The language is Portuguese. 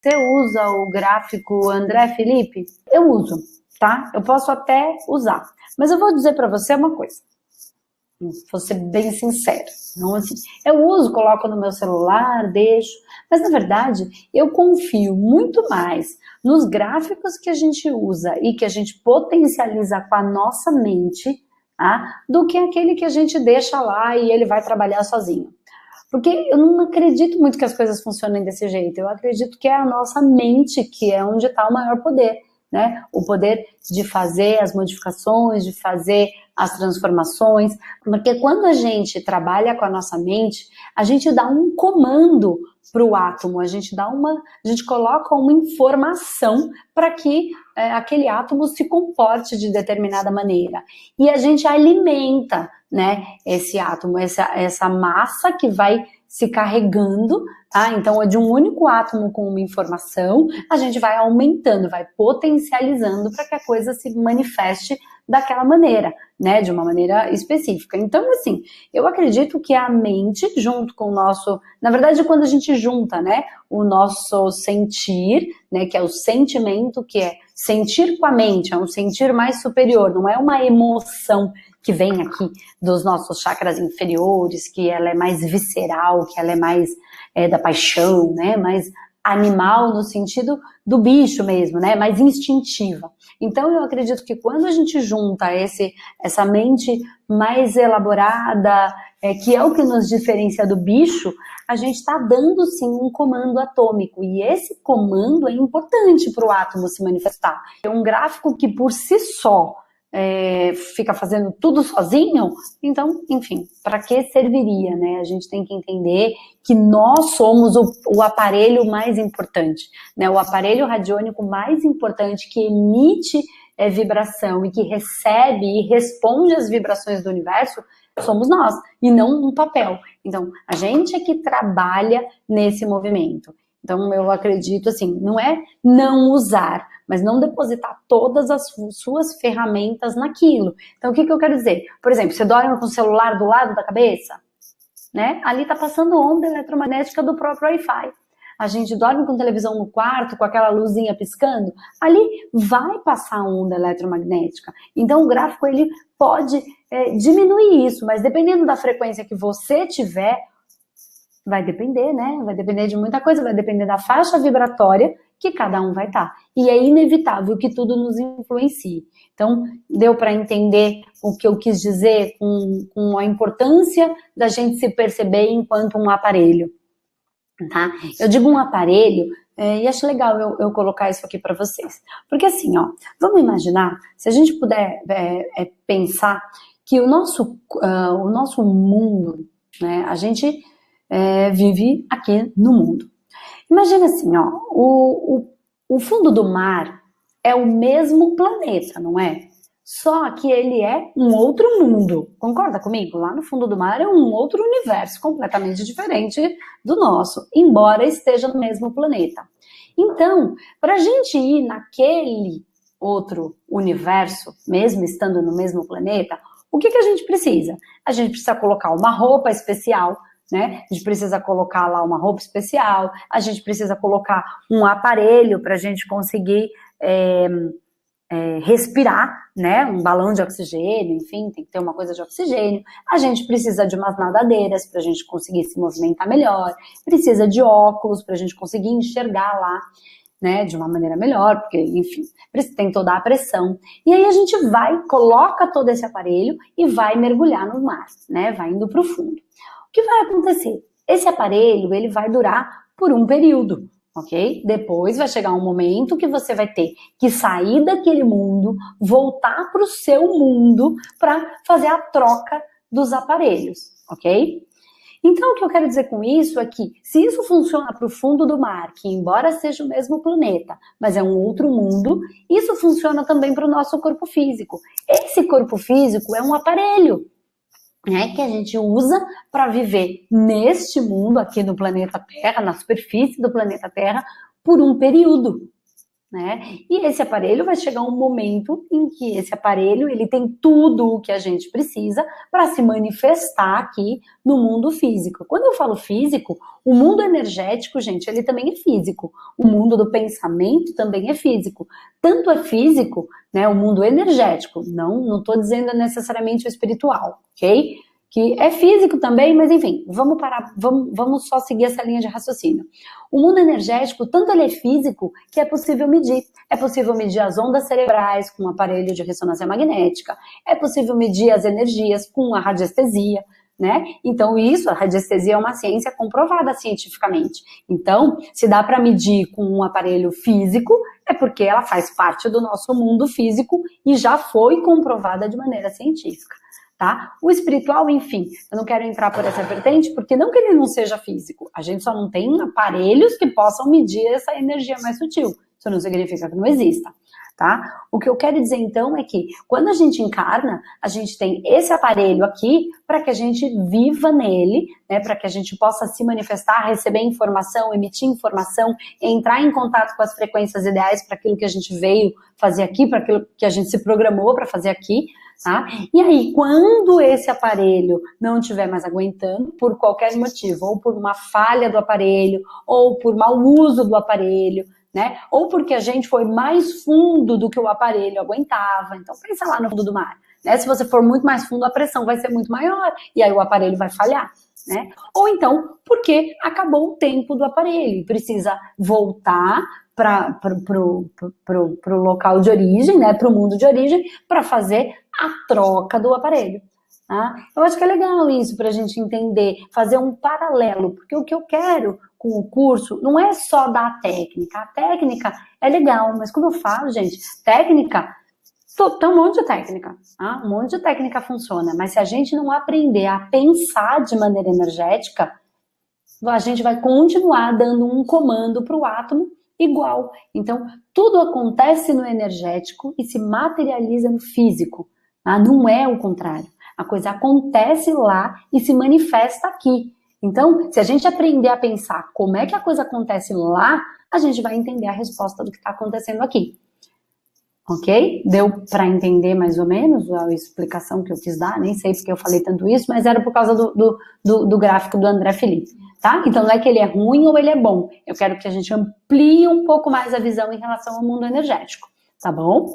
Você usa o gráfico André Felipe? Eu uso, tá? Eu posso até usar. Mas eu vou dizer para você uma coisa. Vou ser bem sincera. Não assim, eu uso, coloco no meu celular, deixo. Mas, na verdade, eu confio muito mais nos gráficos que a gente usa e que a gente potencializa com a nossa mente, tá? Do que aquele que a gente deixa lá e ele vai trabalhar sozinho. Porque eu não acredito muito que as coisas funcionem desse jeito. Eu acredito que é a nossa mente que é onde está o maior poder, né? O poder de fazer as modificações, de fazer as transformações. Porque quando a gente trabalha com a nossa mente, a gente dá um comando para o átomo, a gente coloca uma informação para que aquele átomo se comporte de determinada maneira. E a gente alimenta, né, esse átomo, essa massa que vai se carregando, tá? Então, de um único átomo com uma informação, a gente vai aumentando, vai potencializando para que a coisa se manifeste daquela maneira, né? De uma maneira específica. Então, assim, eu acredito que a mente, junto com o nosso... Na verdade, quando a gente junta, né, o nosso sentir, né, que é o sentimento, que é sentir com a mente, é um sentir mais superior, não é uma emoção que vem aqui dos nossos chakras inferiores, que ela é mais visceral, que ela é mais da paixão, né, mais animal no sentido do bicho mesmo, né, mais instintiva. Então eu acredito que quando a gente junta essa mente mais elaborada, que é o que nos diferencia do bicho, a gente está dando sim um comando atômico, e esse comando é importante para o átomo se manifestar. É um gráfico que por si só fica fazendo tudo sozinho, então, enfim, para que serviria, né? A gente tem que entender que nós somos o aparelho mais importante, né? O aparelho radiônico mais importante que emite vibração e que recebe e responde às vibrações do universo somos nós, e não um papel. Então, a gente é que trabalha nesse movimento. Então, eu acredito, assim, não é não usar, mas não depositar todas as suas ferramentas naquilo. Então, o que eu quero dizer? Por exemplo, você dorme com o celular do lado da cabeça, né? Ali tá passando onda eletromagnética do próprio Wi-Fi. A gente dorme com televisão no quarto, com aquela luzinha piscando, ali vai passar onda eletromagnética. Então, o gráfico, ele pode diminuir isso, mas dependendo da frequência que você tiver, vai depender, né? Vai depender de muita coisa, vai depender da faixa vibratória que cada um vai estar. E é inevitável que tudo nos influencie. Então, deu para entender o que eu quis dizer com a importância da gente se perceber enquanto um aparelho, tá? Eu digo um aparelho, e acho legal eu colocar isso aqui para vocês. Porque assim, ó, vamos imaginar, se a gente puder pensar que o nosso mundo, né, a gente vive aqui no mundo. Imagina assim, ó, o fundo do mar é o mesmo planeta, não é? Só que ele é um outro mundo. Concorda comigo? Lá no fundo do mar é um outro universo completamente diferente do nosso, embora esteja no mesmo planeta. Então, para a gente ir naquele outro universo, mesmo estando no mesmo planeta, o que a gente precisa? A gente precisa colocar uma roupa especial, né? A gente precisa colocar lá uma roupa especial, a gente precisa colocar um aparelho para a gente conseguir respirar, né? Um balão de oxigênio, enfim, tem que ter uma coisa de oxigênio. A gente precisa de umas nadadeiras para a gente conseguir se movimentar melhor, precisa de óculos para a gente conseguir enxergar lá, né, de uma maneira melhor, porque, enfim, tem toda a pressão. E aí a gente coloca todo esse aparelho e vai mergulhar no mar, né? Vai indo para o fundo. O que vai acontecer? Esse aparelho, ele vai durar por um período, ok? Depois vai chegar um momento que você vai ter que sair daquele mundo, voltar para o seu mundo para fazer a troca dos aparelhos, ok? Então, o que eu quero dizer com isso é que, se isso funciona para o fundo do mar, que embora seja o mesmo planeta, mas é um outro mundo, isso funciona também para o nosso corpo físico. Esse corpo físico é um aparelho, né, que a gente usa para viver neste mundo, aqui no planeta Terra, na superfície do planeta Terra, por um período. né? E esse aparelho vai chegar um momento em que esse aparelho ele tem tudo o que a gente precisa para se manifestar aqui no mundo físico. Quando eu falo físico, o mundo energético, gente, ele também é físico. O mundo do pensamento também é físico. Tanto é físico, né, o mundo energético, não estou dizendo necessariamente o espiritual, ok? Que é físico também, mas enfim, vamos só seguir essa linha de raciocínio. O mundo energético, tanto ele é físico, que é possível medir. É possível medir as ondas cerebrais com um aparelho de ressonância magnética, é possível medir as energias com a radiestesia, né? Então a radiestesia é uma ciência comprovada cientificamente. Então, se dá para medir com um aparelho físico, é porque ela faz parte do nosso mundo físico e já foi comprovada de maneira científica. Tá? O espiritual, enfim, eu não quero entrar por essa vertente, porque não que ele não seja físico, a gente só não tem aparelhos que possam medir essa energia mais sutil. Isso não significa que não exista, tá? O que eu quero dizer então é que quando a gente encarna, a gente tem esse aparelho aqui para que a gente viva nele, né? Para que a gente possa se manifestar, receber informação, emitir informação, entrar em contato com as frequências ideais para aquilo que a gente veio fazer aqui, para aquilo que a gente se programou para fazer aqui. Tá? E aí, quando esse aparelho não estiver mais aguentando, por qualquer motivo, ou por uma falha do aparelho, ou por mau uso do aparelho, né? Ou porque a gente foi mais fundo do que o aparelho aguentava, então pensa lá no fundo do mar, né? Se você for muito mais fundo, a pressão vai ser muito maior, e aí o aparelho vai falhar, né? Ou então, porque acabou o tempo do aparelho e precisa voltar para o local de origem, né? Para o mundo de origem, para fazer a troca do aparelho. Tá? Eu acho que é legal isso para a gente entender, fazer um paralelo, porque o que eu quero com o curso não é só dar a técnica. A técnica é legal, mas como eu falo, gente, técnica, tem um monte de técnica. Tá? Um monte de técnica funciona, mas se a gente não aprender a pensar de maneira energética, a gente vai continuar dando um comando para o átomo igual. Então, tudo acontece no energético e se materializa no físico. Tá? Não é o contrário. A coisa acontece lá e se manifesta aqui. Então, se a gente aprender a pensar como é que a coisa acontece lá, a gente vai entender a resposta do que está acontecendo aqui. Ok? Deu para entender mais ou menos a explicação que eu quis dar? Nem sei porque eu falei tanto isso, mas era por causa do gráfico do André Felipe. Tá? Então não é que ele é ruim ou ele é bom. Eu quero que a gente amplie um pouco mais a visão em relação ao mundo energético. Tá bom?